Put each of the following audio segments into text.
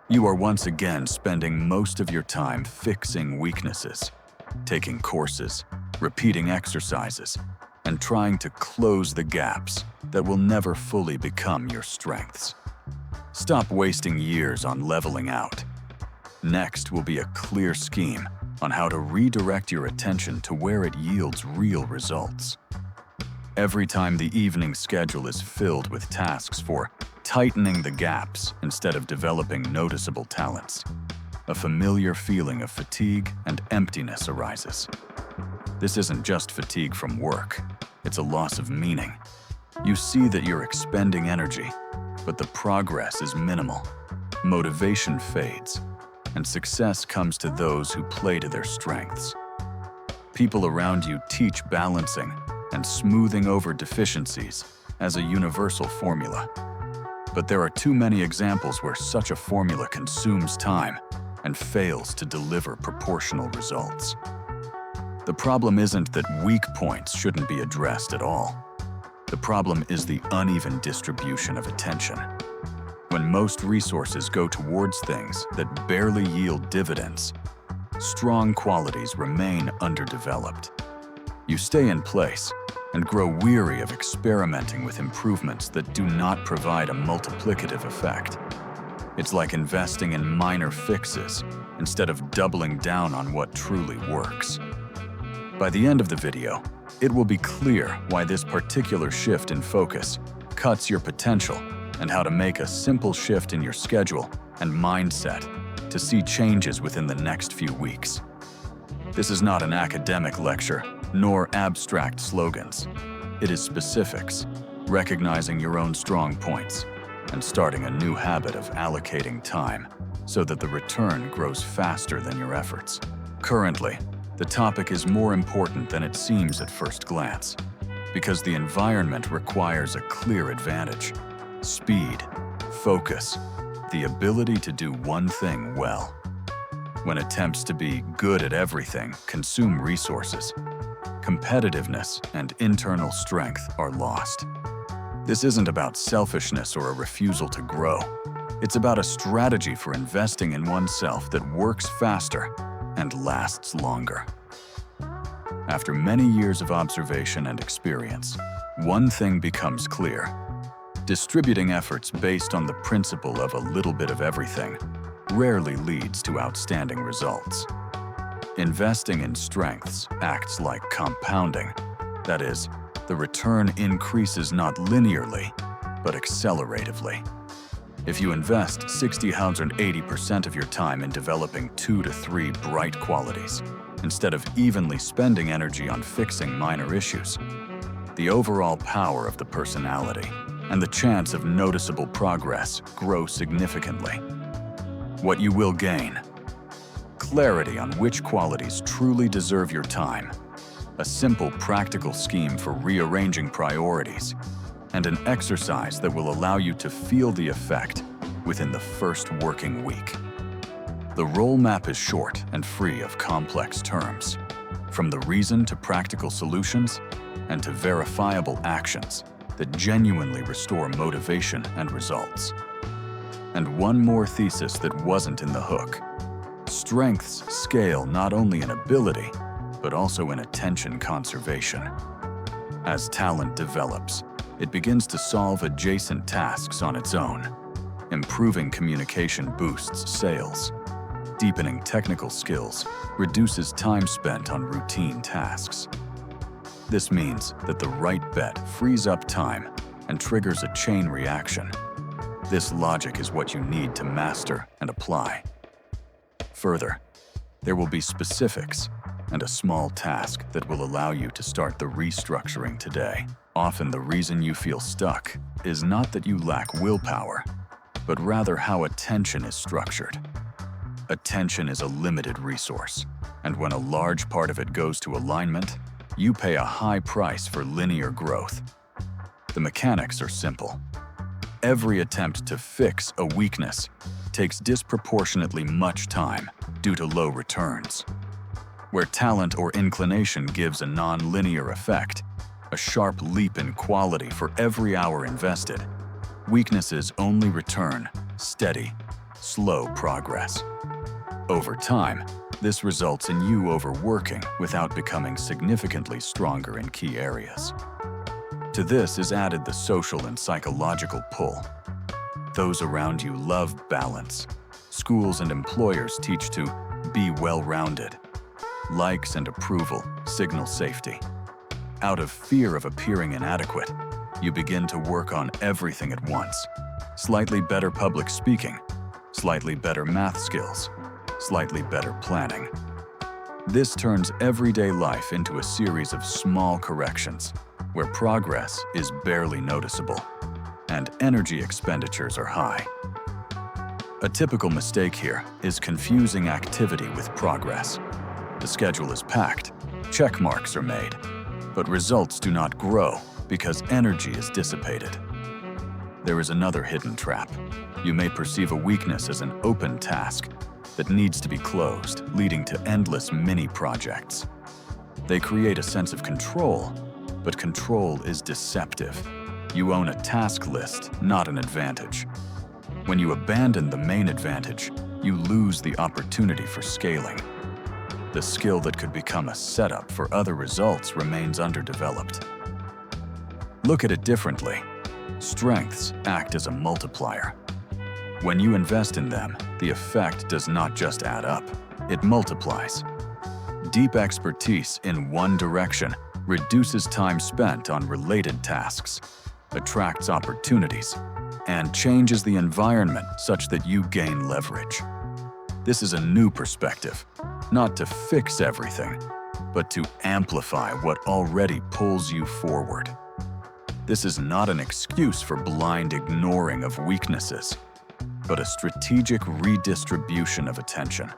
You are once again spending most of your time fixing weaknesses, taking courses, repeating exercises, and trying to close the gaps that will never fully become your strengths. Stop wasting years on leveling out. Next will be a clear scheme on how to redirect your attention to where it yields real results. Every time the evening schedule is filled with tasks for tightening the gaps instead of developing noticeable talents, a familiar feeling of fatigue and emptiness arises. This isn't just fatigue from work, it's a loss of meaning. You see that you're expending energy, but the progress is minimal. Motivation fades, and success comes to those who play to their strengths. People around you teach balancing and smoothing over deficiencies as a universal formula. But there are too many examples where such a formula consumes time and fails to deliver proportional results. The problem isn't that weak points shouldn't be addressed at all. The problem is the uneven distribution of attention. When most resources go towards things that barely yield dividends, strong qualities remain underdeveloped. You stay in place and grow weary of experimenting with improvements that do not provide a multiplicative effect. It's like investing in minor fixes instead of doubling down on what truly works. By the end of the video, it will be clear why this particular shift in focus cuts your potential and how to make a simple shift in your schedule and mindset to see changes within the next few weeks. This is not an academic lecture, nor abstract slogans. It is specifics, recognizing your own strong points, and starting a new habit of allocating time so that the return grows faster than your efforts. Currently, the topic is more important than it seems at first glance, because the environment requires a clear advantage: speed, focus, the ability to do one thing well. When attempts to be good at everything consume resources, competitiveness and internal strength are lost. This isn't about selfishness or a refusal to grow. It's about a strategy for investing in oneself that works faster and lasts longer. After many years of observation and experience, one thing becomes clear: distributing efforts based on the principle of a little bit of everything rarely leads to outstanding results. Investing in strengths acts like compounding. That is, the return increases not linearly, but acceleratively. If you invest 80% of your time in developing 2 to 3 bright qualities, instead of evenly spending energy on fixing minor issues, the overall power of the personality and the chance of noticeable progress grow significantly. What you will gain: clarity on which qualities truly deserve your time, a simple practical scheme for rearranging priorities, and an exercise that will allow you to feel the effect within the first working week. The role map is short and free of complex terms, from the reason to practical solutions and to verifiable actions that genuinely restore motivation and results. And one more thesis that wasn't in the hook: strengths scale not only in ability, but also in attention conservation. As talent develops, it begins to solve adjacent tasks on its own. Improving communication boosts sales. Deepening technical skills reduces time spent on routine tasks. This means that the right bet frees up time and triggers a chain reaction. This logic is what you need to master and apply. Further, there will be specifics and a small task that will allow you to start the restructuring today. Often the reason you feel stuck is not that you lack willpower, but rather how attention is structured. Attention is a limited resource, and when a large part of it goes to alignment, you pay a high price for linear growth. The mechanics are simple. Every attempt to fix a weakness takes disproportionately much time due to low returns. Where talent or inclination gives a non-linear effect, a sharp leap in quality for every hour invested, weaknesses only return steady, slow progress. Over time, this results in you overworking without becoming significantly stronger in key areas. To this is added the social and psychological pull. Those around you love balance. Schools and employers teach to be well-rounded. Likes and approval signal safety. Out of fear of appearing inadequate, you begin to work on everything at once. Slightly better public speaking, slightly better math skills, slightly better planning. This turns everyday life into a series of small corrections where progress is barely noticeable and energy expenditures are high. A typical mistake here is confusing activity with progress. The schedule is packed, check marks are made, but results do not grow because energy is dissipated. There is another hidden trap. You may perceive a weakness as an open task that needs to be closed, leading to endless mini-projects. They create a sense of control, but control is deceptive. You own a task list, not an advantage. When you abandon the main advantage, you lose the opportunity for scaling. The skill that could become a setup for other results remains underdeveloped. Look at it differently. Strengths act as a multiplier. When you invest in them, the effect does not just add up, it multiplies. Deep expertise in one direction reduces time spent on related tasks, attracts opportunities, and changes the environment such that you gain leverage. This is a new perspective, not to fix everything, but to amplify what already pulls you forward. This is not an excuse for blind ignoring of weaknesses, but a strategic redistribution of attention.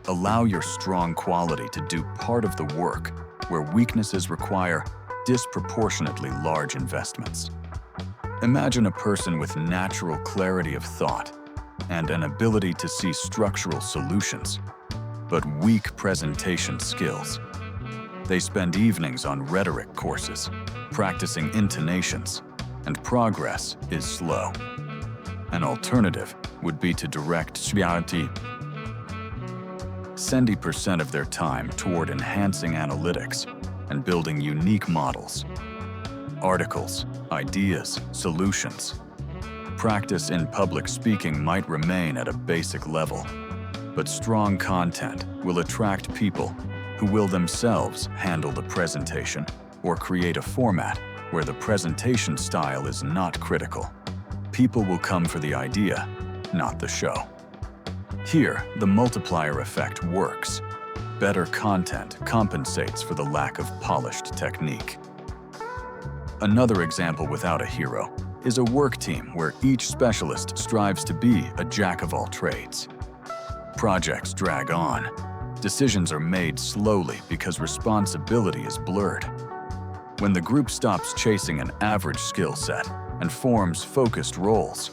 Allow your strong quality to do part of the work where weaknesses require disproportionately large investments. Imagine a person with natural clarity of thought and an ability to see structural solutions, but weak presentation skills. They spend evenings on rhetoric courses, practicing intonations, and progress is slow. An alternative would be to direct 70% of their time toward enhancing analytics and building unique models. Articles, ideas, solutions. Practice in public speaking might remain at a basic level, but strong content will attract people who will themselves handle the presentation or create a format where the presentation style is not critical. People will come for the idea, not the show. Here, the multiplier effect works. Better content compensates for the lack of polished technique. Another example without a hero is a work team where each specialist strives to be a jack of all trades. Projects drag on. Decisions are made slowly because responsibility is blurred. When the group stops chasing an average skill set and forms focused roles,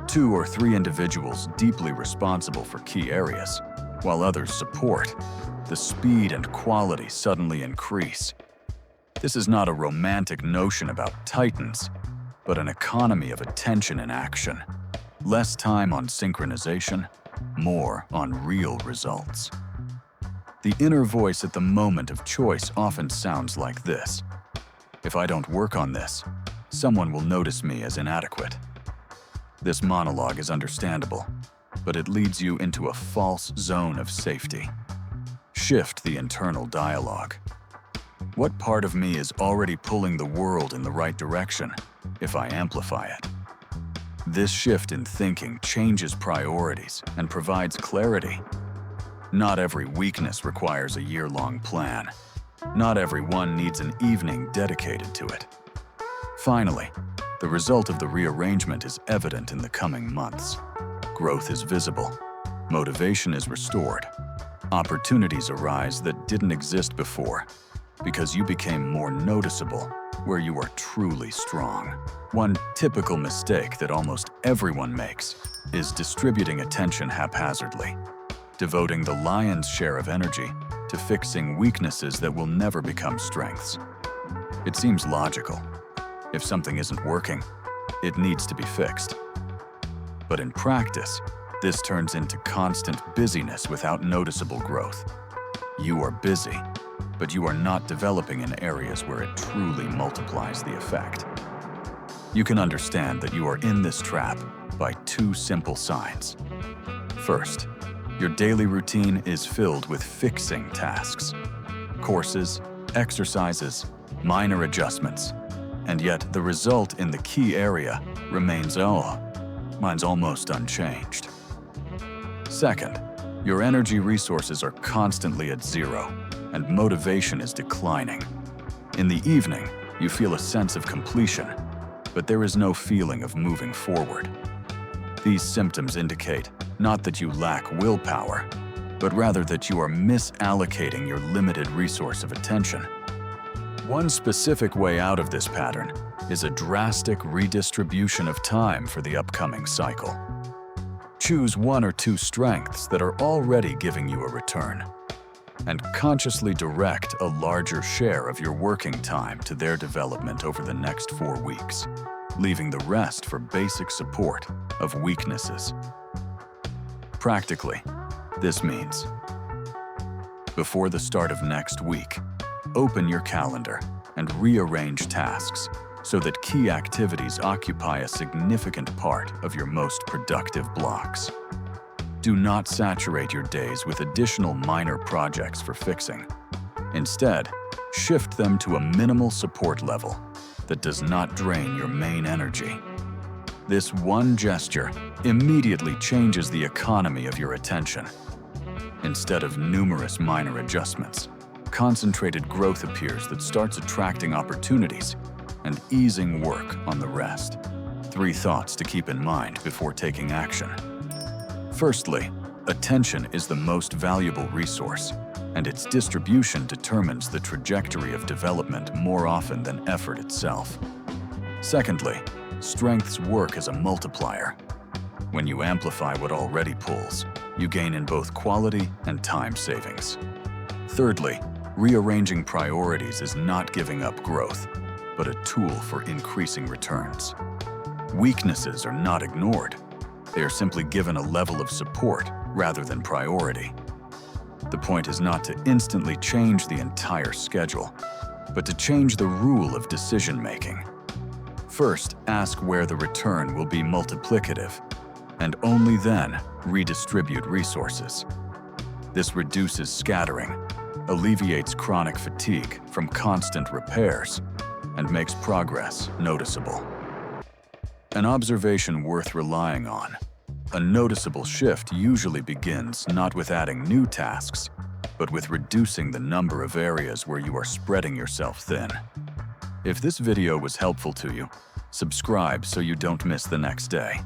2 or 3 individuals deeply responsible for key areas, while others support, the speed and quality suddenly increase. This is not a romantic notion about titans, but an economy of attention in action. Less time on synchronization, more on real results. The inner voice at the moment of choice often sounds like this. If I don't work on this, someone will notice me as inadequate. This monologue is understandable, but it leads you into a false zone of safety. Shift the internal dialogue. What part of me is already pulling the world in the right direction if I amplify it? This shift in thinking changes priorities and provides clarity. Not every weakness requires a year-long plan. Not everyone needs an evening dedicated to it. Finally, the result of the rearrangement is evident in the coming months. Growth is visible. Motivation is restored. Opportunities arise that didn't exist before because you became more noticeable where you are truly strong. One typical mistake that almost everyone makes is distributing attention haphazardly, devoting the lion's share of energy to fixing weaknesses that will never become strengths. It seems logical. If something isn't working, it needs to be fixed. But in practice, This turns into constant busyness without noticeable growth. You are busy, but you are not developing in areas where it truly multiplies the effect. You can understand that you are in this trap by two simple signs. First, your daily routine is filled with fixing tasks, courses, exercises, minor adjustments, and yet the result in the key area remains, mine's almost unchanged. Second, your energy resources are constantly at zero, and motivation is declining. In the evening, you feel a sense of completion, but there is no feeling of moving forward. These symptoms indicate not that you lack willpower, but rather that you are misallocating your limited resource of attention. One specific way out of this pattern is a drastic redistribution of time for the upcoming cycle. Choose one or two strengths that are already giving you a return, and consciously direct a larger share of your working time to their development over the next 4 weeks, leaving the rest for basic support of weaknesses. Practically, this means, before the start of next week, open your calendar and rearrange tasks so that key activities occupy a significant part of your most productive blocks. Do not saturate your days with additional minor projects for fixing. Instead, shift them to a minimal support level that does not drain your main energy. This one gesture immediately changes the economy of your attention. Instead of numerous minor adjustments, concentrated growth appears that starts attracting opportunities and easing work on the rest. 3 thoughts to keep in mind before taking action. Firstly, attention is the most valuable resource, and its distribution determines the trajectory of development more often than effort itself. Secondly, strengths work as a multiplier. When you amplify what already pulls, you gain in both quality and time savings. Thirdly, rearranging priorities is not giving up growth, but a tool for increasing returns. Weaknesses are not ignored. They are simply given a level of support rather than priority. The point is not to instantly change the entire schedule, but to change the rule of decision-making. First, ask where the return will be multiplicative, and only then redistribute resources. This reduces scattering, alleviates chronic fatigue from constant repairs, and makes progress noticeable. An observation worth relying on. A noticeable shift usually begins not with adding new tasks, but with reducing the number of areas where you are spreading yourself thin. If this video was helpful to you, subscribe so you don't miss the next day.